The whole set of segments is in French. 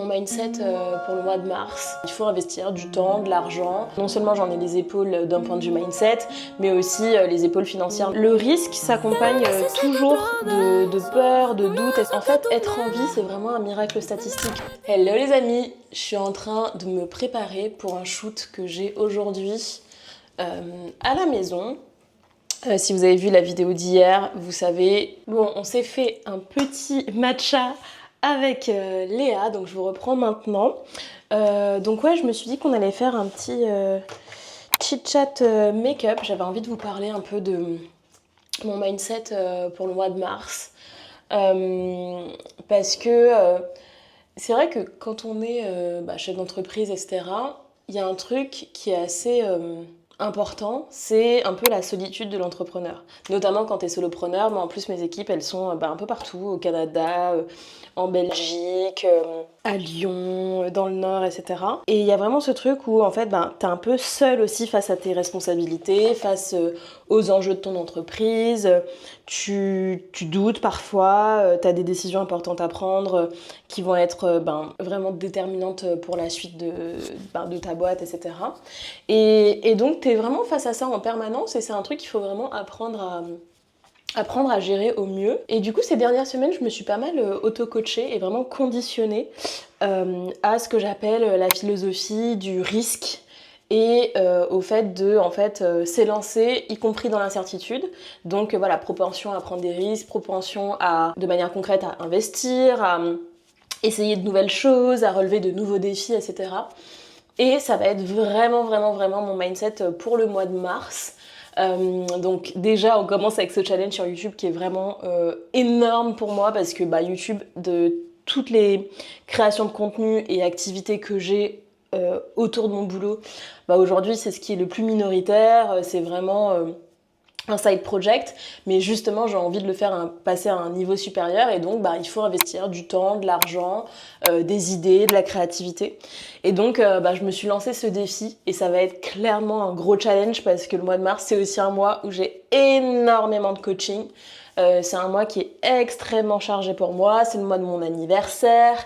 Mon mindset pour le mois de mars, il faut investir du temps, de l'argent. Non seulement j'en ai les épaules d'un point de vue mindset, mais aussi les épaules financières. Le risque s'accompagne toujours de peur, de doute. En fait, être en vie, c'est vraiment un miracle statistique. Hello les amis, je suis en train de me préparer pour un shoot que j'ai aujourd'hui à la maison. Si vous avez vu la vidéo d'hier, vous savez, bon, on s'est fait un petit matcha avec Léa, donc je vous reprends maintenant. Donc ouais, je me suis dit qu'on allait faire un petit chit-chat make-up. J'avais envie de vous parler un peu de mon mindset pour le mois de mars. Parce que c'est vrai que quand on est chef d'entreprise, etc., il y a un truc qui est assez important, c'est un peu la solitude de l'entrepreneur. Notamment quand tu es solopreneur, mais en plus mes équipes, elles sont un peu partout, au Canada, en Belgique, à Lyon, dans le Nord, etc. Et il y a vraiment ce truc où en fait, t'es un peu seul aussi face à tes responsabilités, face aux enjeux de ton entreprise, tu doutes parfois, t'as des décisions importantes à prendre qui vont être vraiment déterminantes pour la suite de ta boîte, etc. Et donc t'es vraiment face à ça en permanence et c'est un truc qu'il faut vraiment apprendre à gérer au mieux. Et du coup, ces dernières semaines, je me suis pas mal auto-coachée et vraiment conditionnée à ce que j'appelle la philosophie du risque et au fait de s'élancer, y compris dans l'incertitude. Donc voilà, propension à prendre des risques, propension à, de manière concrète, à investir, à essayer de nouvelles choses, à relever de nouveaux défis, etc. Et ça va être vraiment mon mindset pour le mois de mars. Donc déjà on commence avec ce challenge sur YouTube qui est vraiment énorme pour moi parce que YouTube, de toutes les créations de contenu et activités que j'ai autour de mon boulot, aujourd'hui c'est ce qui est le plus minoritaire, c'est vraiment un side project, mais justement j'ai envie de le faire passer à un niveau supérieur et donc il faut investir du temps, de l'argent, des idées, de la créativité. Et donc je me suis lancé ce défi et ça va être clairement un gros challenge parce que le mois de mars c'est aussi un mois où j'ai énormément de coaching. C'est un mois qui est extrêmement chargé pour moi, c'est le mois de mon anniversaire.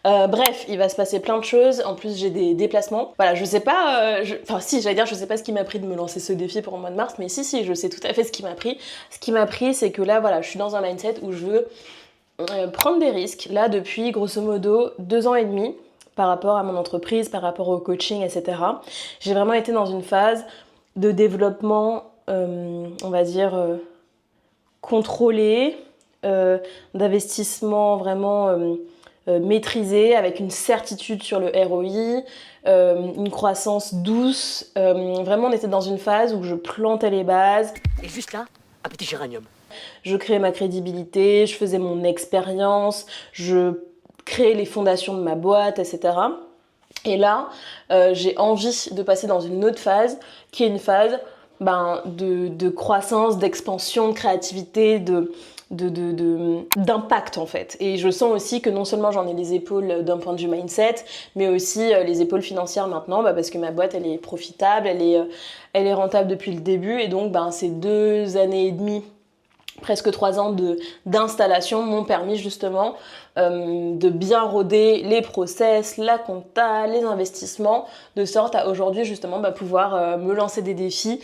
Bref, il va se passer plein de choses. En plus, j'ai des déplacements. Voilà, je sais pas... je sais pas ce qui m'a pris de me lancer ce défi pour le mois de mars, mais si, je sais tout à fait ce qui m'a pris. Ce qui m'a pris, c'est que là, voilà, je suis dans un mindset où je veux prendre des risques. Là, depuis, grosso modo, 2 ans et demi, par rapport à mon entreprise, par rapport au coaching, etc. J'ai vraiment été dans une phase de développement, on va dire, contrôlé, d'investissement vraiment... maîtrisé, avec une certitude sur le ROI, une croissance douce. Vraiment, on était dans une phase où je plantais les bases. Et juste là, un petit géranium. Je créais ma crédibilité, je faisais mon expérience, je créais les fondations de ma boîte, etc. Et là, j'ai envie de passer dans une autre phase, qui est une phase de croissance, d'expansion, de créativité, d'impact en fait. Et je sens aussi que non seulement j'en ai les épaules d'un point de vue mindset, mais aussi les épaules financières maintenant, parce que ma boîte elle est profitable, elle est rentable depuis le début, et donc ces 2 années et demie, presque 3 ans d'installation m'ont permis justement de bien roder les process, la compta, les investissements, de sorte à aujourd'hui justement pouvoir me lancer des défis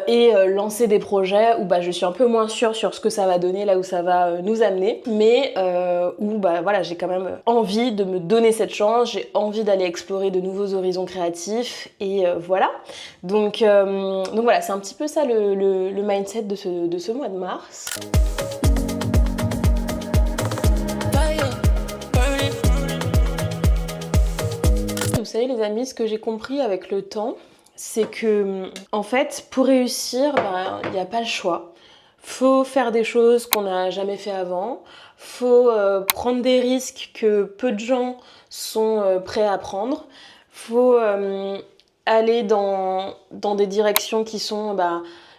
et lancer des projets où je suis un peu moins sûre sur ce que ça va donner, là où ça va nous amener, mais où j'ai quand même envie de me donner cette chance, j'ai envie d'aller explorer de nouveaux horizons créatifs, et voilà. Donc voilà, c'est un petit peu ça le mindset de ce mois de mars. Vous savez les amis, ce que j'ai compris avec le temps, c'est que en fait pour réussir, il n'y a pas le choix. Faut faire des choses qu'on n'a jamais fait avant, faut prendre des risques que peu de gens sont prêts à prendre, faut aller dans des directions qui sont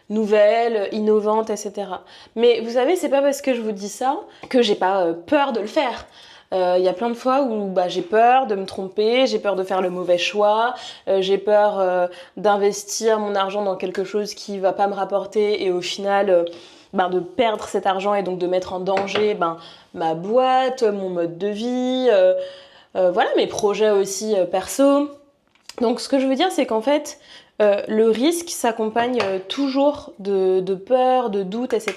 nouvelles, innovantes, etc. Mais vous savez, c'est pas parce que je vous dis ça que j'ai pas peur de le faire. Il y a plein de fois où j'ai peur de me tromper, j'ai peur de faire le mauvais choix, j'ai peur d'investir mon argent dans quelque chose qui va pas me rapporter et au final de perdre cet argent et donc de mettre en danger ma boîte, mon mode de vie, voilà, mes projets aussi perso. Donc ce que je veux dire, c'est qu'en fait, le risque s'accompagne toujours de peur, de doute, etc.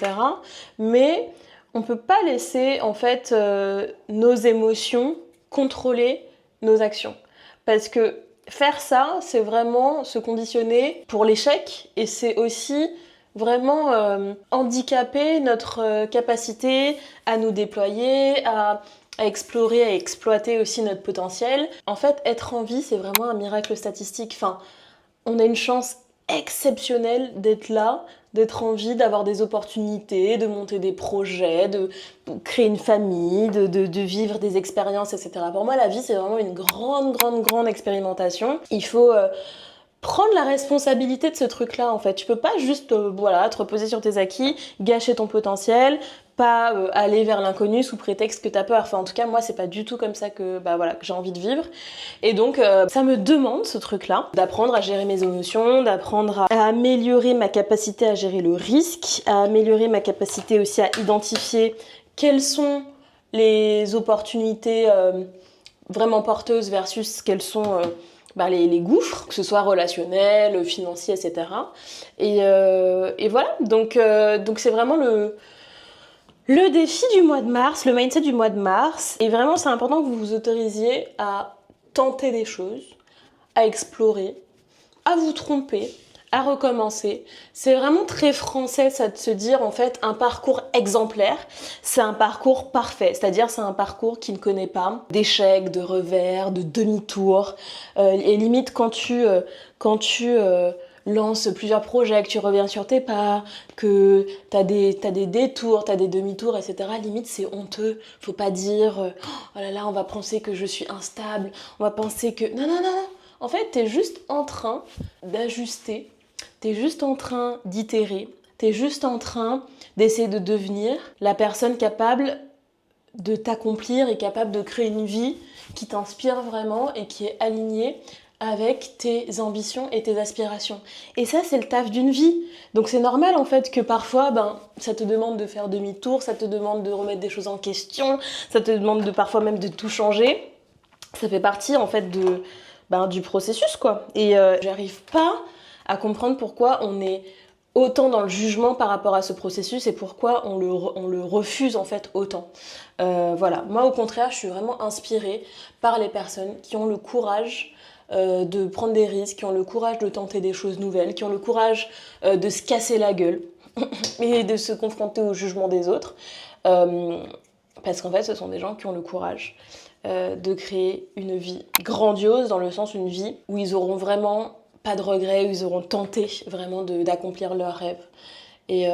Mais on peut pas laisser en fait nos émotions contrôler nos actions. Parce que faire ça, c'est vraiment se conditionner pour l'échec et c'est aussi vraiment handicaper notre capacité à nous déployer, à explorer, à exploiter aussi notre potentiel. En fait, être en vie, c'est vraiment un miracle statistique. Enfin, on a une chance exceptionnelle d'être là, d'être en vie, d'avoir des opportunités, de monter des projets, de créer une famille, de vivre des expériences, etc. Pour moi, la vie, c'est vraiment une grande expérimentation. Il faut prendre la responsabilité de ce truc-là, en fait. Tu peux pas juste, voilà, te reposer sur tes acquis, gâcher ton potentiel, pas aller vers l'inconnu sous prétexte que t'as peur. Enfin, en tout cas, moi, c'est pas du tout comme ça que, voilà, que j'ai envie de vivre. Et donc, ça me demande, ce truc-là, d'apprendre à gérer mes émotions, d'apprendre à améliorer ma capacité à gérer le risque, à améliorer ma capacité aussi à identifier quelles sont les opportunités vraiment porteuses versus quelles sont les gouffres, que ce soit relationnel, financier, etc. Et voilà, donc c'est vraiment le défi du mois de mars, le mindset du mois de mars. Et vraiment, c'est important que vous vous autorisiez à tenter des choses, à explorer, à vous tromper, à recommencer. C'est vraiment très français, ça, de se dire, en fait, un parcours exemplaire, c'est un parcours parfait. C'est-à-dire, c'est un parcours qui ne connaît pas d'échecs, de revers, de demi-tours. Et limite, quand tu lances plusieurs projets, que tu reviens sur tes pas, que t'as des détours, t'as des demi-tours, etc. Limite, c'est honteux. Faut pas dire, oh là là, on va penser que je suis instable, on va penser que... Non. En fait, t'es juste en train d'ajuster, t'es juste en train d'itérer, t'es juste en train d'essayer de devenir la personne capable de t'accomplir et capable de créer une vie qui t'inspire vraiment et qui est alignée avec tes ambitions et tes aspirations. Et ça, c'est le taf d'une vie. Donc c'est normal en fait que parfois, ça te demande de faire demi-tour, ça te demande de remettre des choses en question, ça te demande parfois même de tout changer. Ça fait partie en fait du processus, quoi. Et j'arrive pas à comprendre pourquoi on est autant dans le jugement par rapport à ce processus et pourquoi on le refuse en fait autant. Voilà, moi au contraire, je suis vraiment inspirée par les personnes qui ont le courage de prendre des risques, qui ont le courage de tenter des choses nouvelles, qui ont le courage de se casser la gueule et de se confronter au jugement des autres. Parce qu'en fait, ce sont des gens qui ont le courage de créer une vie grandiose, dans le sens une vie où ils auront vraiment pas de regrets, où ils auront tenté vraiment d'accomplir leurs rêves. Et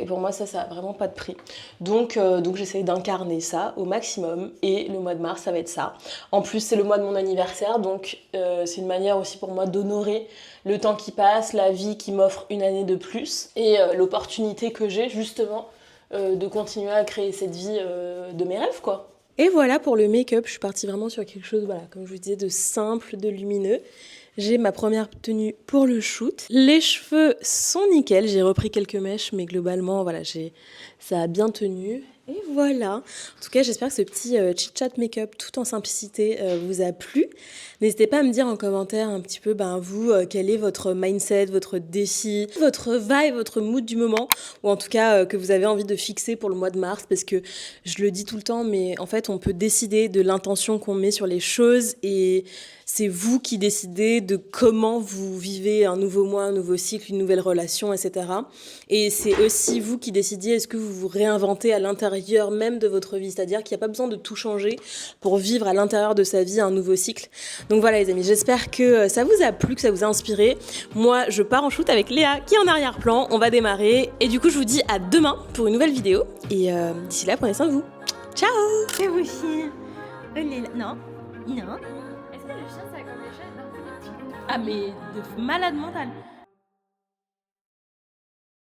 pour moi, ça a vraiment pas de prix. Donc j'essaye d'incarner ça au maximum. Et le mois de mars, ça va être ça. En plus, c'est le mois de mon anniversaire. Donc c'est une manière aussi pour moi d'honorer le temps qui passe, la vie qui m'offre une année de plus. Et l'opportunité que j'ai justement de continuer à créer cette vie de mes rêves, quoi. Et voilà pour le make-up. Je suis partie vraiment sur quelque chose, voilà, comme je vous disais, de simple, de lumineux. J'ai ma première tenue pour le shoot. Les cheveux sont nickel. J'ai repris quelques mèches, mais globalement, voilà, ça a bien tenu. Et voilà. En tout cas, j'espère que ce petit chit-chat make-up tout en simplicité vous a plu. N'hésitez pas à me dire en commentaire un petit peu, vous, quel est votre mindset, votre défi, votre vibe, votre mood du moment, ou en tout cas que vous avez envie de fixer pour le mois de mars, parce que je le dis tout le temps, mais en fait, on peut décider de l'intention qu'on met sur les choses et c'est vous qui décidez de comment vous vivez un nouveau mois, un nouveau cycle, une nouvelle relation, etc. Et c'est aussi vous qui décidez est-ce que vous vous réinventez à l'intérieur même de votre vie. C'est-à-dire qu'il n'y a pas besoin de tout changer pour vivre à l'intérieur de sa vie un nouveau cycle. Donc voilà les amis, j'espère que ça vous a plu, que ça vous a inspiré. Moi, je pars en shoot avec Léa qui est en arrière-plan. On va démarrer. Et du coup, je vous dis à demain pour une nouvelle vidéo. Et d'ici là, prenez soin de vous. Ciao. Et vous aussi. Non. Est-ce que le chien, ça a comme les chats? Ah mais de malade mental.